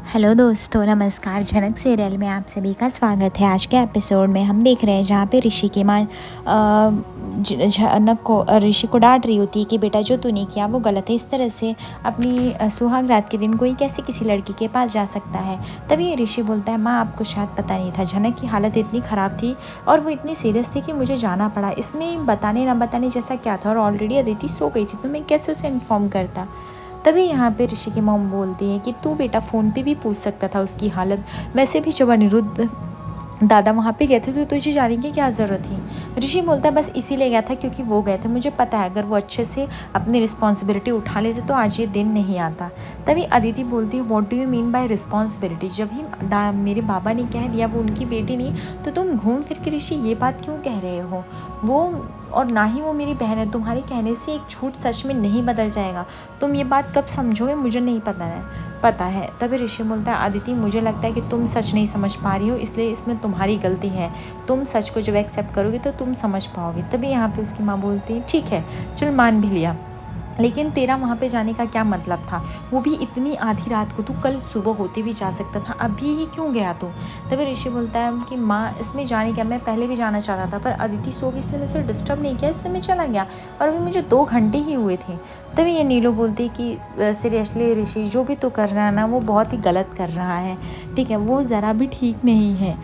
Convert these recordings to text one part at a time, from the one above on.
Hello दोस्तों, नमस्कार। झनक सीरियल में आप सभी का स्वागत है। आज के एपिसोड में हम देख रहे हैं जहाँ पे ऋषि की माँ झनक को ऋषि को डांट रही होती है कि बेटा जो तूने किया वो गलत है। इस तरह से अपनी सुहाग रात के दिन कोई कैसे किसी लड़की के पास जा सकता है। तभी ऋषि बोलता है, माँ आपको शायद पता नहीं था, झनक की हालत इतनी ख़राब थी और वो इतनी सीरियस थी कि मुझे जाना पड़ा। इसमें बताने ना बताने जैसा क्या था, और ऑलरेडी अदिति सो गई थी तो मैं कैसे उसे इन्फॉर्म करता। तभी यहाँ पे ऋषि की मॉम बोलती है कि तू बेटा फ़ोन पे भी पूछ सकता था उसकी हालत। वैसे भी जब अनिरुद्ध दादा वहाँ पे गए थे तो तुझे जाने की क्या ज़रूरत थी। ऋषि बोलता है बस इसीलिए गया था क्योंकि वो गए थे, मुझे पता है अगर वो अच्छे से अपनी रिस्पॉन्सिबिलिटी उठा लेते तो आज ये दिन नहीं आता। तभी अदिति बोलती है, what do you mean by responsibility? जब ही मेरे बाबा ने कह दिया वो उनकी बेटी नहीं तो तुम घूम फिर के ऋषि ये बात क्यों कह रहे हो? वो और ना ही वो मेरी बहन है। तुम्हारे कहने से एक झूठ सच में नहीं बदल जाएगा। तुम ये बात कब समझोगे मुझे नहीं पता है। तभी ऋषि बोलता है, अदिति मुझे लगता है कि तुम सच नहीं समझ पा रही हो, इसलिए इसमें तुम्हारी गलती है। तुम सच को जब एक्सेप्ट करोगे तो तुम समझ पाओगे। तभी यहाँ पे उसकी माँ बोलती है, ठीक है चल मान भी लिया, लेकिन तेरा वहाँ पे जाने का क्या मतलब था? वो भी इतनी आधी रात को, तू कल सुबह होते भी जा सकता था, अभी ही क्यों गया तू? तभी ऋषि बोलता है कि माँ इसमें जाने क्या, मैं पहले भी जाना चाहता था पर अदिति सो गई इसलिए मैं उसे डिस्टर्ब नहीं किया, इसलिए मैं चला गया और अभी मुझे 2 घंटे ही हुए थे। तभी ये नीलू बोलती है कि सीरियसली ऋषि जो भी तू कर रहा है ना वो बहुत ही गलत कर रहा है, ठीक है, वो ज़रा भी ठीक नहीं है।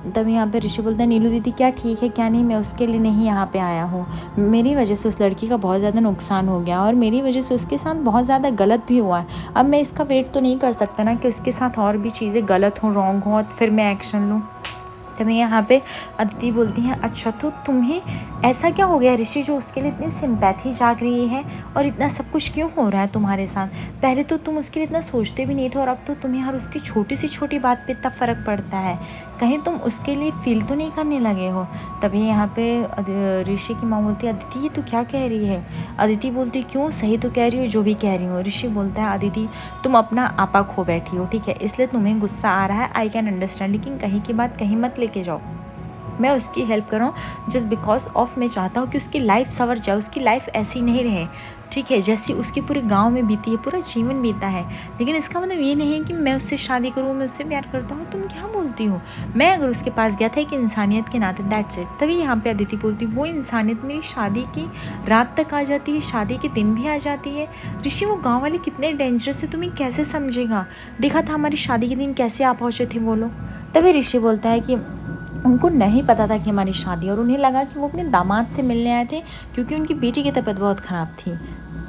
तब यहाँ पे ऋषि बोलता है, नीलू दीदी क्या ठीक है क्या नहीं, मैं उसके लिए नहीं यहाँ पे आया हूँ। मेरी वजह से उस लड़की का बहुत ज़्यादा नुकसान हो गया और मेरी वजह से उसके साथ बहुत ज़्यादा गलत भी हुआ है। अब मैं इसका वेट तो नहीं कर सकता ना कि उसके साथ और भी चीज़ें गलत हों, रॉन्ग हों और फिर मैं एक्शन लूँ। तभी यहाँ पे अदिति बोलती हैं, अच्छा तो तुम्हें ऐसा क्या हो गया ऋषि जो उसके लिए इतनी सिंपैथी जाग रही है और इतना सब कुछ क्यों हो रहा है तुम्हारे साथ? पहले तो तुम उसके लिए इतना सोचते भी नहीं थे और अब तो तुम्हें हर उसकी छोटी सी छोटी बात पे इतना फ़र्क पड़ता है। कहीं तुम उसके लिए फील तो नहीं करने लगे हो? तभी यहाँ पे ऋषि की माँ बोलती है, अदिति ये तू क्या कह रही है? अदिति बोलती, क्यों सही तो कह रही हो जो भी कह रही हो। ऋषि बोलता है, अदिति तुम अपना आपा खो बैठी हो, ठीक है, इसलिए तुम्हें गुस्सा आ रहा है, आई कैन अंडरस्टैंड, लेकिन कहीं की बात कहीं मत लेके जाओ। मैं उसकी हेल्प कर रहा हूँ जस्ट बिकॉज ऑफ मैं चाहता हूँ कि उसकी लाइफ संवर जाए, उसकी लाइफ ऐसी नहीं रहे, ठीक है, जैसी उसकी पूरे गांव में बीती है, पूरा जीवन बीता है। लेकिन इसका मतलब ये नहीं है कि मैं उससे शादी करूँ, मैं उससे प्यार करता हूँ। तुम क्या बोलती हो? मैं अगर उसके पास गया था एक इंसानियत के नाते, दैट्स इट। तभी यहाँ पे अदिति बोलती, वो इंसानियत मेरी शादी की रात तक आ जाती है, शादी के दिन भी आ जाती है। ऋषि वो गाँव वाले कितने डेंजरस है, तुम्हें कैसे समझेगा? देखा था हमारी शादी के दिन कैसे आ पहुँचे थे वो लोग। तभी ऋषि बोलता है कि उनको नहीं पता था कि हमारी शादी, और उन्हें लगा कि वो अपने दामाद से मिलने आए थे क्योंकि उनकी बेटी की तबीयत बहुत ख़राब थी।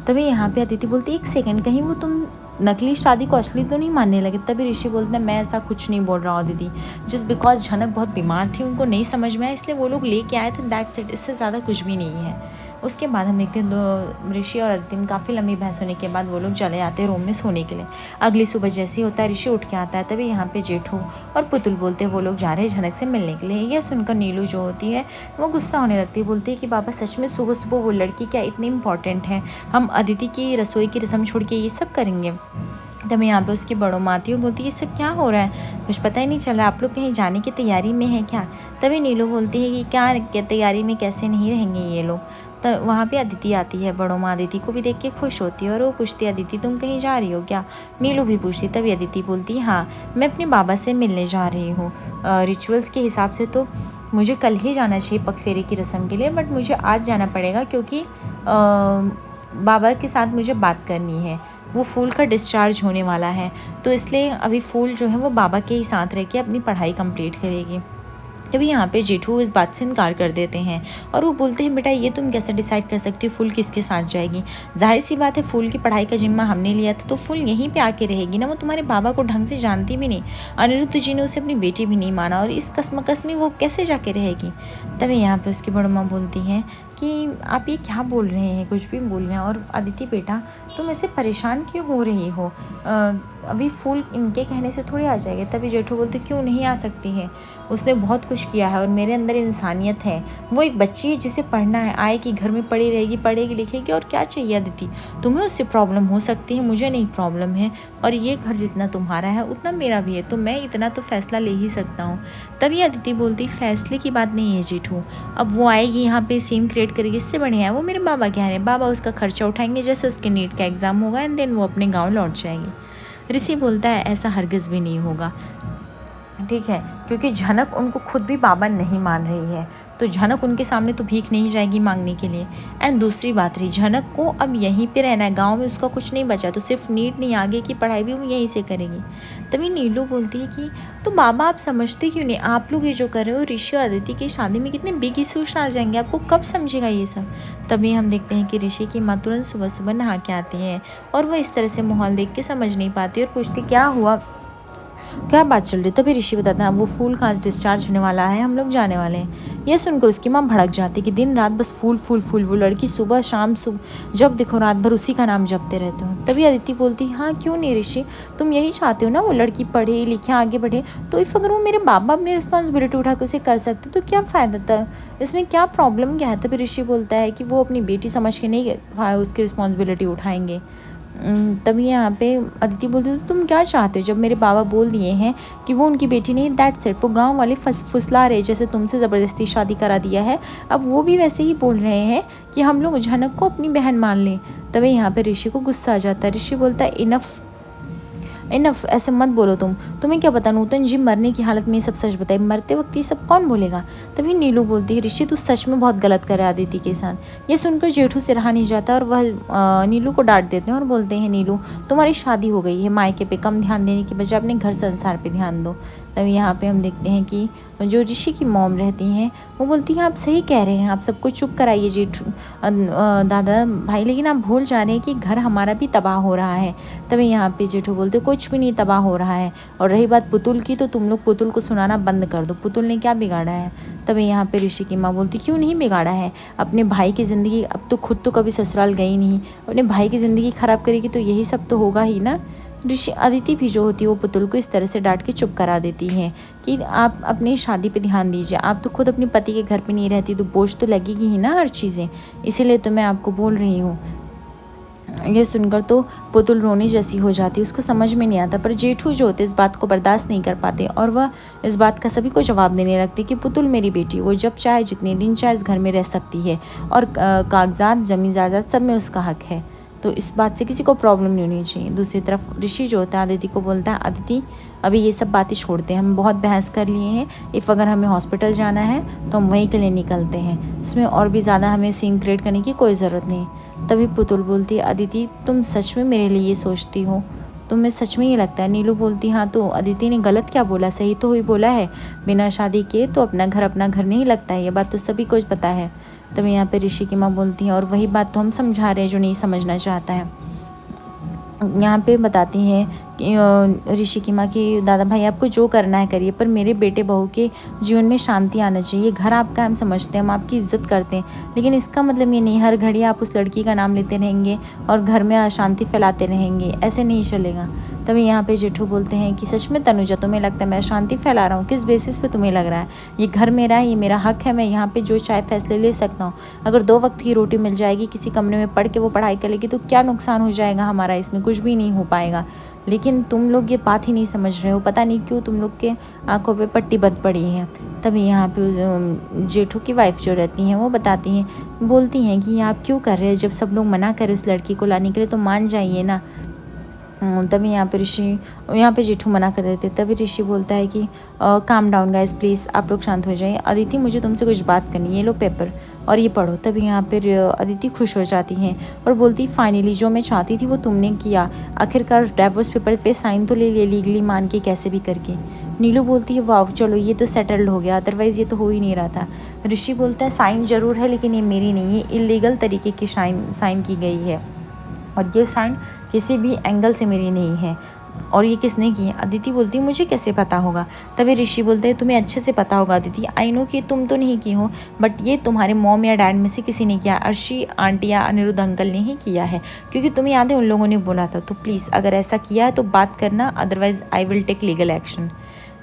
तभी यहाँ पे अदिति बोलती, एक सेकंड, कहीं वो तुम नकली शादी को असली तो नहीं मानने लगे? तभी ऋषि बोलते हैं, मैं ऐसा कुछ नहीं बोल रहा हूँ दीदी, जस्ट बिकॉज झनक बहुत बीमार थी, उनको नहीं समझ में आया इसलिए वो लोग लेके आए थे, दैट्स इट, इससे ज़्यादा कुछ भी नहीं है। उसके बाद हम देखते हैं दो ऋषि और अदिति में काफ़ी लंबी बहस होने के बाद वो लोग चले आते हैं रूम में सोने के लिए। अगली सुबह जैसे ही होता है ऋषि उठ के आता है। तभी यहाँ पे जेठू और पुतुल बोलते हैं वो लोग जा रहे हैं झनक से मिलने के लिए। यह सुनकर नीलू जो होती है वो गुस्सा होने लगती है, बोलती है कि बाबा सच में सुबह सुबह वो लड़की क्या इतनी इंपॉर्टेंट है, हम अदिति की रसोई की रस्म छोड़ के ये सब करेंगे? तब यहाँ पे उसकी बड़ों माँ आती है, बोलती है ये सब क्या हो रहा है, कुछ पता ही नहीं चल रहा, आप लोग कहीं जाने की तैयारी में है क्या? तभी नीलू बोलती है कि क्या तैयारी में, कैसे नहीं रहेंगे ये लोग। तो वहाँ पे अदिति आती है, बड़ों माँ अदिति को भी देख के खुश होती है और वो पूछती है, अदिति तुम कहीं जा रही हो क्या? नीलू भी पूछती। तभी अदिति बोलती है, हाँ मैं अपने बाबा से मिलने जा रही हूँ। रिचुअल्स के हिसाब से तो मुझे कल ही जाना चाहिए पगफेरे की रस्म के लिए, बट मुझे आज जाना पड़ेगा क्योंकि बाबा के साथ मुझे बात करनी है, वो फूल का डिस्चार्ज होने वाला है, तो इसलिए अभी फूल जो है वो बाबा के ही साथ रह के अपनी पढ़ाई कंप्लीट करेगी। तभी यहाँ पे जेठू इस बात से इनकार कर देते हैं और वो बोलते हैं, बेटा ये तुम कैसे डिसाइड कर सकती हो फूल किसके साथ जाएगी? जाहिर सी बात है फूल की पढ़ाई का जिम्मा हमने लिया था तो फूल यहीं पे आके रहेगी ना, वो तुम्हारे बाबा को ढंग से जानती भी नहीं, अनिरुद्ध जी ने उसे अपनी बेटी भी नहीं माना और इस कसमकस में वो कैसे जाके रहेगी? तभी यहाँ पे उसकी बड़ी माँ बोलती हैं कि आप ये क्या बोल रहे हैं, कुछ भी बोल रहे हैं, और अदिति बेटा तुम ऐसे परेशान क्यों हो रही हो? अभी फूल इनके कहने से थोड़ी आ जाएगी। तभी जेठू बोलते, क्यों नहीं आ सकती है, उसने बहुत कुछ किया है और मेरे अंदर इंसानियत है, वो एक बच्ची है जिसे पढ़ना है, आएगी घर में पढ़ी रहेगी, पढ़ेगी लिखेगी, और क्या चाहिए अदिति? तुम्हें उससे प्रॉब्लम हो सकती है, मुझे नहीं प्रॉब्लम है, और ये घर जितना तुम्हारा है उतना मेरा भी है, तो मैं इतना तो फैसला ले ही सकता हूँ। तभी अदिति बोलती, फैसले की बात नहीं है जेठू, अब वो आएगी यहाँ पे सीन क्रिएट करेगी, इससे बढ़िया है वो मेरे बाबा के यहाँ है, बाबा उसका खर्चा उठाएंगे, जैसे उसके नीट का एग्ज़ाम होगा एंड देन वो अपने गाँव लौट जाएगी। ऋषि बोलता है ऐसा हरगिज़ भी नहीं होगा, ठीक है, क्योंकि झनक उनको खुद भी बाबा नहीं मान रही है, तो झनक उनके सामने तो भीख नहीं जाएगी मांगने के लिए। एंड दूसरी बात रही, झनक को अब यहीं पे रहना है, गांव में उसका कुछ नहीं बचा, तो सिर्फ नीट नहीं, आगे की पढ़ाई भी वो यहीं से करेगी। तभी नीलू बोलती है कि तो बाबा आप समझते क्यों नहीं, आप लोग ये जो कर रहे हो, ऋषि और अदिति की शादी में कितने बिग इशूज आ जाएंगे, आपको कब समझेगा ये सब। तभी हम देखते हैं कि ऋषि की माँ तुरंत सुबह सुबह नहा के आती है और वह इस तरह से माहौल देख के समझ नहीं पाती और पूछती क्या हुआ, क्या बात चल रही। तभी ऋषि बताता है वो फूल का डिस्चार्ज होने वाला है, हम लोग जाने वाले हैं। यह सुनकर उसकी माँ भड़क जाती कि दिन रात बस फूल फूल फूल, वो लड़की सुबह शाम जब देखो रात भर उसी का नाम जपते रहते हो। तभी अदिति बोलती हाँ क्यों नहीं ऋषि, तुम यही चाहते हो ना वो लड़की पढ़े लिखे आगे बढ़े, तो इफ अगर वो मेरे बाबा अपनी रिस्पॉन्सिबिलिटी उठा के उसे कर सकते तो क्या फ़ायदा था, इसमें क्या प्रॉब्लम क्या है। तभी ऋषि बोलता है कि वो अपनी बेटी समझ के नहीं उसकी रिस्पॉन्सिबिलिटी उठाएंगे। तभी यहाँ पे अदिति बोलती तो तुम क्या चाहते हो, जब मेरे बाबा बोल दिए हैं कि वो उनकी बेटी नहीं, दैट्स इट, वो गांव वाले फुसला रहे जैसे तुमसे ज़बरदस्ती शादी करा दिया है, अब वो भी वैसे ही बोल रहे हैं कि हम लोग झनक को अपनी बहन मान लें। तभी यहाँ पे ऋषि को गुस्सा आ जाता है। ऋषि बोलता है इनफ, ऐसे मत बोलो, तुम्हें क्या पता नूतन जी मरने की हालत में ये सब सच बताए, मरते वक्त ये सब कौन बोलेगा। तभी नीलू बोलती है ऋषि तू सच में बहुत गलत कर रहा है अदिति के साथ। ये सुनकर जेठू से रहा नहीं जाता और वह नीलू को डांट देते हैं और बोलते हैं नीलू तुम्हारी शादी हो गई है, मायके पे कम ध्यान देने की बजाय अपने घर संसार पे ध्यान दो। तभी यहाँ पे हम देखते हैं कि जो ऋषि की मॉम रहती हैं वो बोलती हैं आप सही कह रहे हैं, आप सबको चुप कराइए जेठू दादा भाई, लेकिन आप भूल जा रहे हैं कि घर हमारा भी तबाह हो रहा है। तभी यहाँ पे जेठू बोलते कुछ भी नहीं तबाह हो रहा है, और रही बात पुतुल की तो तुम लोग पुतुल को सुनाना बंद कर दो, पुतुल ने क्या बिगाड़ा है। तभी यहाँ पे ऋषि की माँ बोलती क्यों नहीं बिगाड़ा है, अपने भाई की ज़िंदगी, अब तो खुद तो कभी ससुराल गई नहीं, अपने भाई की ज़िंदगी ख़राब करेगी तो यही सब तो होगा ही ना। ऋषि अदिति भी जो होती है वो पुतुल को इस तरह से डांट के चुप करा देती हैं कि आप अपनी शादी पे ध्यान दीजिए, आप तो खुद अपने पति के घर पे नहीं रहती तो बोझ तो लगेगी ही ना हर चीज़ें, इसीलिए तो मैं आपको बोल रही हूँ। ये सुनकर तो पुतुल रोने जैसी हो जाती, उसको समझ में नहीं आता, पर जेठू जो होते इस बात को बर्दाश्त नहीं कर पाते और वह इस बात का सभी को जवाब देने लगती कि पुतुल मेरी बेटी, वो जब चाहे जितने दिन चाहे इस घर में रह सकती है और कागजात ज़मीन जायदाद सब में उसका हक है, तो इस बात से किसी को प्रॉब्लम नहीं होनी चाहिए। दूसरी तरफ ऋषि जो होता है अदिति को बोलता है अदिति अभी ये सब बातें छोड़ते हैं, हम बहुत बहस कर लिए हैं, इफ़ अगर हमें हॉस्पिटल जाना है तो हम वहीं के लिए निकलते हैं, इसमें और भी ज़्यादा हमें सीन क्रिएट करने की कोई ज़रूरत नहीं। तभी पुतुल बोलती है अदिति तुम सच में मेरे लिए ये सोचती हो, तुम्हें सच में ये लगता है। नीलू बोलती हाँ तो अदिति ने गलत क्या बोला, सही तो ही बोला है, बिना शादी के तो अपना घर नहीं लगता है, ये बात तो सभी को पता है। तभी यहाँ पे ऋषि की माँ बोलती हैं और वही बात तो हम समझा रहे हैं जो नहीं समझना चाहता है। यहाँ पे बताती हैं कि ऋषि की माँ की दादा भाई आपको जो करना है करिए, पर मेरे बेटे बहू के जीवन में शांति आना चाहिए, घर आपका हम समझते हैं, हम आपकी इज्जत करते हैं, लेकिन इसका मतलब ये नहीं हर घड़ी आप उस लड़की का नाम लेते रहेंगे और घर में अशांति फैलाते रहेंगे, ऐसे नहीं चलेगा। तभी यहाँ पे जेठू बोलते हैं कि सच में तनुजा तुम्हें लगता है मैं अशांति फैला रहा हूँ, किस बेसिस पे तुम्हें लग रहा है, ये घर मेरा है, ये मेरा हक है, मैं यहाँ पे जो चाहे फैसले ले सकता हूँ, अगर 2 वक्त की रोटी मिल जाएगी किसी कमरे में पढ़ के वो पढ़ाई करेगी तो क्या नुकसान हो जाएगा हमारा, इसमें कुछ भी नहीं हो पाएगा। लेकिन तुम लोग ये बात ही नहीं समझ रहे हो, पता नहीं क्यों तुम लोग के आंखों पे पट्टी बंद पड़ी है। तभी यहाँ पे जेठू की वाइफ जो रहती हैं वो बताती हैं, बोलती हैं कि आप क्यों कर रहे हैं, जब सब लोग मना कर उस लड़की को लाने के लिए तो मान जाइए ना। तभी यहाँ पे जेठू मना कर देते। तभी ऋषि बोलता है कि काम डाउन गाइस प्लीज़, आप लोग शांत हो जाइए, अदिति मुझे तुमसे कुछ बात करनी है, ये लो पेपर और ये पढ़ो। तभी यहाँ पे अदिति खुश हो जाती हैं और बोलती फाइनली जो मैं चाहती थी वो तुमने किया, आखिरकार डाइवोर्स पेपर पे साइन तो ले लिया लीगली मान के कैसे भी करके। नीलू बोलती है वाह चलो ये तो सेटल्ड हो गया, अदरवाइज़ ये तो हो ही नहीं रहा था। ऋषि बोलता है साइन ज़रूर है लेकिन ये मेरी नहीं है, इलीगल तरीके की साइन की गई है और ये साइन किसी भी एंगल से मेरी नहीं है, और ये किसने की है। अदिति बोलती है मुझे कैसे पता होगा। तभी ऋषि बोलते हैं तुम्हें अच्छे से पता होगा अदिति, आई नो कि तुम तो नहीं की हो बट ये तुम्हारे मॉम या डैड में से किसी ने किया, अर्शी आंटी या अनिरुद्ध अंकल ने ही किया है, क्योंकि तुम्हें याद है उन लोगों ने बोला था, तो प्लीज़ अगर ऐसा किया है तो बात करना, otherwise I will take legal action.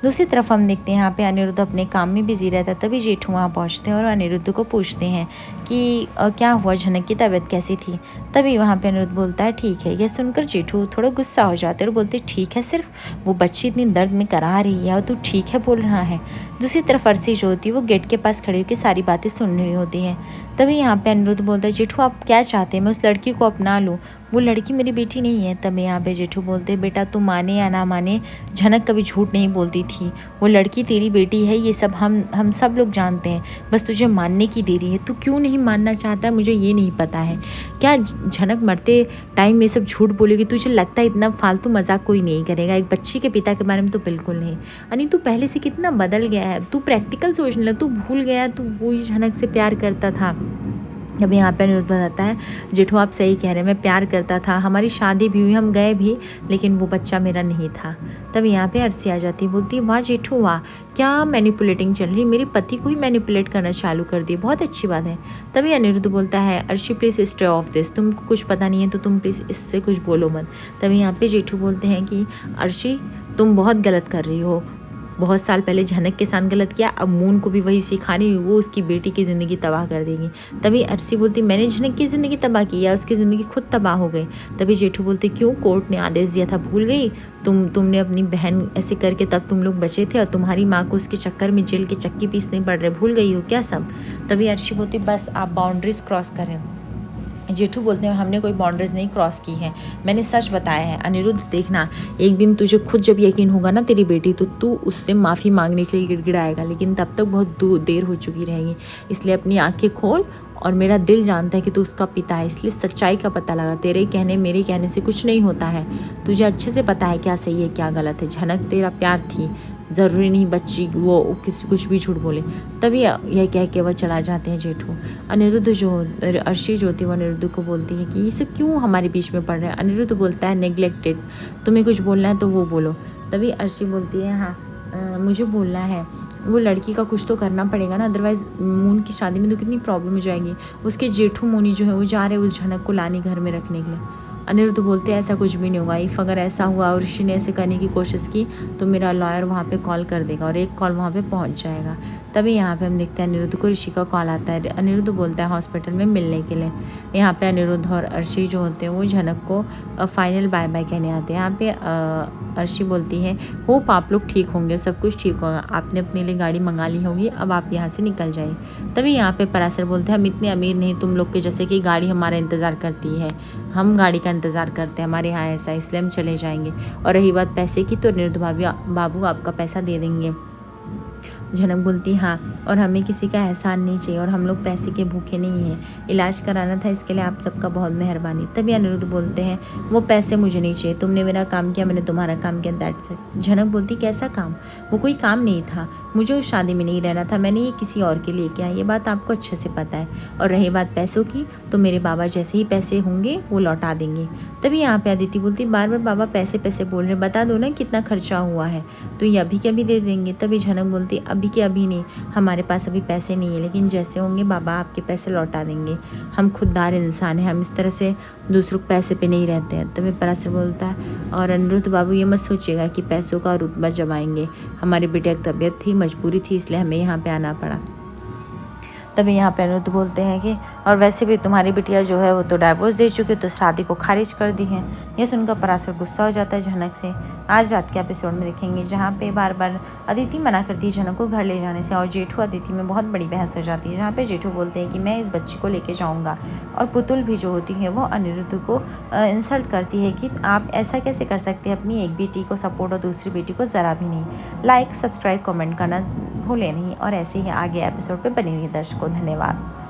दूसरी तरफ हम देखते हैं यहाँ पे अनिरुद्ध अपने काम में बिजी रहता है। तभी जेठू वहाँ पहुँचते हैं और अनिरुद्ध को पूछते हैं कि क्या हुआ, झनक की तबीयत कैसी थी। तभी वहाँ पे अनिरुद्ध बोलता है ठीक है। यह सुनकर जेठू थोड़ा गुस्सा हो जाते हैं और बोलते ठीक है, सिर्फ वो बच्ची इतनी दर्द में करा रही है और तू ठीक है बोल रहा है। दूसरी तरफ अर्शी जो होती है वो गेट के पास खड़ी होकर सारी बातें सुन रही होती हैं। तभी यहाँ पे अनिरुद्ध बोलता है जेठू आप क्या चाहते हैं, मैं उस लड़की को अपना लूँ, वो लड़की मेरी बेटी नहीं है। तब यहाँ पे जेठू बोलते हैं बेटा तू माने या ना माने, झनक कभी झूठ नहीं बोलती थी। वो लड़की तेरी बेटी है, ये सब हम सब लोग जानते हैं, बस तुझे मानने की देरी है। तू क्यों नहीं मानना चाहता है मुझे ये नहीं पता है। क्या झनक मरते टाइम ये सब झूठ बोलेगी? तुझे लगता है इतना फालतू मजाक कोई नहीं करेगा, एक बच्ची के पिता के बारे में तो बिल्कुल नहीं। अनी तू पहले से कितना बदल गया है, तू प्रैक्टिकल सोचने लगा, तू भूल गया तू वही झनक से प्यार करता था। अब यहाँ पे अनिरुद्ध बताता है जेठू आप सही कह रहे हैं, मैं प्यार करता था, हमारी शादी भी हुई, हम गए भी, लेकिन वो बच्चा मेरा नहीं था। तब यहाँ पे अर्शी आ जाती है, बोलती है वाह जेठू वाह, क्या मैनिपुलेटिंग चल रही, मेरे पति को ही मैनिपुलेट करना चालू कर दिए, बहुत अच्छी बात है। तभी अनिरुद्ध बोलता है Arshi please stay of this, तुमको कुछ पता नहीं है तो तुम प्लीज़ इससे कुछ बोलो मत। तभी यहाँ पे जेठू बोलते हैं कि अर्शी तुम बहुत गलत कर रही हो, बहुत साल पहले झनक के साथ गलत किया, अब मून को भी वही सिखानी हुई, वो उसकी बेटी की ज़िंदगी तबाह कर देगी। तभी अर्शी बोलती मैंने झनक की ज़िंदगी तबाह की या उसकी ज़िंदगी खुद तबाह हो गई। तभी जेठू बोलते क्यों, कोर्ट ने आदेश दिया था भूल गई, तुमने अपनी बहन ऐसे करके तब तुम लोग बचे थे और तुम्हारी माँ को उसके चक्कर में जेल के चक्की पीसने पड़ रहे, भूल गई हो क्या सब। तभी अर्शी बोलती बस आप बाउंड्रीज क्रॉस करें। जेठू बोलते हैं हमने कोई बाउंड्रीज नहीं क्रॉस की है, मैंने सच बताया है। अनिरुद्ध देखना एक दिन तुझे खुद जब यकीन होगा ना तेरी बेटी, तो तू उससे माफ़ी मांगने के लिए गिड़गिड़ाएगा, लेकिन तब तक बहुत देर हो चुकी रहेगी। इसलिए अपनी आंखें खोल, और मेरा दिल जानता है कि तू उसका पिता है, इसलिए सच्चाई का पता लगा। तेरे कहने मेरे कहने से कुछ नहीं होता है, तुझे अच्छे से पता है क्या सही है क्या गलत है। झनक तेरा प्यार थी, ज़रूरी नहीं बच्ची वो किसी कुछ भी झूठ बोले। तभी यह कह के वह चला जाते हैं जेठू। अनिरुद्ध जो अर्शी जो होती है वो अनिरुद्ध को बोलती है कि ये सब क्यों हमारे बीच में पड़ रहा है। अनिरुद्ध बोलता है नेग्लेक्टेड, तुम्हें कुछ बोलना है तो वो बोलो। तभी अर्शी बोलती है हाँ मुझे बोलना है, वो लड़की का कुछ तो करना पड़ेगा ना, अदरवाइज़ मून की शादी में तो कितनी प्रॉब्लम हो जाएगी। उसके जेठू मोनी जो है वो जा रहे हैं उस झनक को लाने घर में रखने के लिए। अनिरुद्ध बोलते हैं ऐसा कुछ भी नहीं होगा, इफ़ अगर ऐसा हुआ और ऋषि ने ऐसे करने की कोशिश की तो मेरा लॉयर वहाँ पे कॉल कर देगा और एक कॉल वहाँ पे पहुँच जाएगा। तभी यहाँ पे हम देखते हैं अनिरुद्ध को ऋषि का कॉल आता है। अनिरुद्ध बोलता है हॉस्पिटल में मिलने के लिए। यहाँ पे अनिरुद्ध और अर्शी जो होते हैं वो झनक को फाइनल बाय बाय कहने आते हैं। यहाँ पे अर्शी बोलती है होप आप लोग ठीक होंगे, सब कुछ ठीक होगा, आपने अपने लिए गाड़ी मंगा ली होगी, अब आप यहाँ से निकल जाइए। तभी यहाँ पे पराशर बोलते हैं हम इतने अमीर नहीं तुम लोग के जैसे कि गाड़ी हमारा इंतज़ार करती है, हम गाड़ी का इंतज़ार करते हैं, हमारे यहाँ ऐसा इसलिए हम चले जाएंगे। और रही बात पैसे की तो अनिरुद्ध बाबू आपका पैसा दे देंगे। झनक बोलती हाँ, और हमें किसी का एहसान नहीं चाहिए और हम लोग पैसे के भूखे नहीं हैं, इलाज कराना था इसके लिए आप सबका बहुत मेहरबानी। तभी अनिरुद्ध बोलते हैं वो पैसे मुझे नहीं चाहिए, तुमने मेरा काम किया मैंने तुम्हारा काम किया, दैट्स इट। झनक बोलती कैसा काम, वो कोई काम नहीं था, मुझे उस शादी में नहीं रहना था, मैंने ये किसी और के लिए किया, ये बात आपको अच्छे से पता है। और रही बात पैसों की तो मेरे बाबा जैसे ही पैसे होंगे वो लौटा देंगे। तभी यहाँ पे अदिति बोलती बार बार बाबा पैसे पैसे बोल रहे, बता दो ना कितना खर्चा हुआ है, तो ये अभी के अभी दे देंगे। तभी झनक बोलती अभी के अभी नहीं, हमारे पास अभी पैसे नहीं है, लेकिन जैसे होंगे बाबा आपके पैसे लौटा देंगे, हम खुददार इंसान हैं, हम इस तरह से दूसरों के पैसे पे नहीं रहते हैं। तभी पराशर बोलता है और अनिरुद्ध बाबू ये मत सोचिएगा कि पैसों का रुतबा जमाएंगे, हमारी बेटे की तबीयत थी, मजबूरी थी, इसलिए हमें यहाँ पे आना पड़ा। तभी यहाँ पे अनिरुद्ध बोलते हैं कि और वैसे भी तुम्हारी बिटिया जो है वो तो डाइवोर्स दे चुकी, तो शादी को खारिज कर दी है। ये सुनकर पराशर गुस्सा हो जाता है झनक से। आज रात के एपिसोड में देखेंगे जहाँ पे बार बार अदिति मना करती है झनक को घर ले जाने से, और जेठू अदिति में बहुत बड़ी बहस हो जाती है, जहाँ पे जेठू बोलते हैं कि मैं इस बच्ची को लेके जाऊँगा, और पुतुल भी जो होती है वो अनिरुद्ध को इंसल्ट करती है कि आप ऐसा कैसे कर सकते हैं, अपनी एक बेटी को सपोर्ट और दूसरी बेटी को ज़रा भी नहीं। लाइक सब्सक्राइब कमेंट करना भूलें नहीं, और ऐसे ही आगे एपिसोड पे बने रहिए दर्शकों। धन्यवाद।